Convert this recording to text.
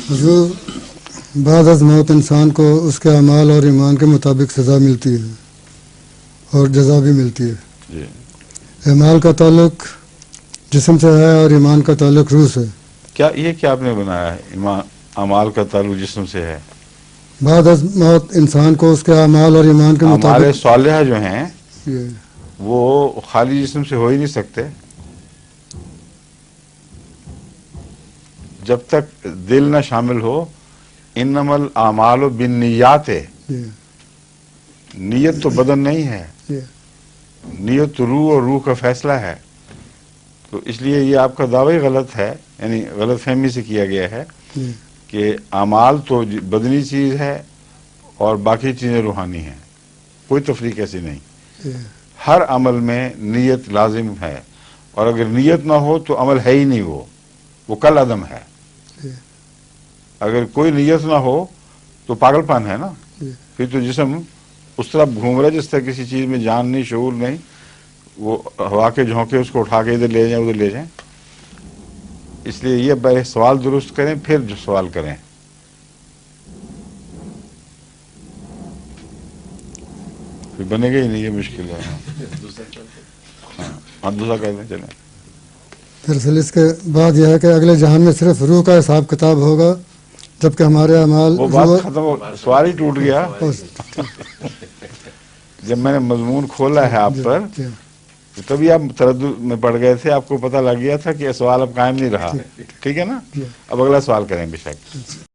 حضور بعد از موت انسان کو اس کے اعمال اور ایمان کے مطابق سزا ملتی ہے اور جزا بھی ملتی ہے. جی. اعمال کا تعلق جسم سے ہے اور ایمان کا تعلق روح سے. کیا یہ کیا آپ نے بنایا ہے؟ اعمال کا تعلق جسم سے ہے. بعد از موت انسان کو اس کے اعمال اور ایمان کے اعمال مطابق صالحہ جو ہیں یہ وہ خالی جسم سے ہو ہی نہیں سکتے جب تک دل نہ شامل ہو. انما الاعمال بالنیات ہے. یہ نیت تو بدن نہیں ہے، یہ نیت تو روح اور روح کا فیصلہ ہے. تو اس لیے یہ آپ کا دعوی غلط ہے، یعنی غلط فہمی سے کیا گیا ہے یہ کہ اعمال تو بدنی چیز ہے اور باقی چیزیں روحانی ہیں. کوئی تفریق ایسی نہیں. یہ ہر عمل میں نیت لازم ہے، اور اگر نیت نہ ہو تو عمل ہے ہی نہیں، وہ کل عدم ہے. یہ اگر کوئی نیت نہ ہو تو پاگل پن ہے نا. یہ پھر تو جسم اس طرح گھوم رہا ہے جس طرح کسی چیز میں جان نہیں، شعور نہیں. وہ ہوا کے جھونکے اس کو اٹھا کے ادھر لے جائیں ادھر لے جائیں. اس لیے یہ پہلے سوال درست کریں پھر جو سوال کریں. پھر بنے گا ہی نہیں، یہ مشکل ہے. ہاں دوسرا کر دیں چلیں. دراصل اس کے بعد یہ ہے کہ اگلے جہان میں صرف روح کا حساب کتاب ہوگا، جبکہ ہمارے اعمال وہ بات ختم ہو، سوال ہی ٹوٹ گیا. جب میں نے مضمون کھولا ہے آپ پر تبھی آپ تردد میں پڑ گئے تھے، آپ کو پتہ لگ گیا تھا کہ سوال اب قائم نہیں رہا. ٹھیک ہے نا. اب اگلا سوال کریں بے شک.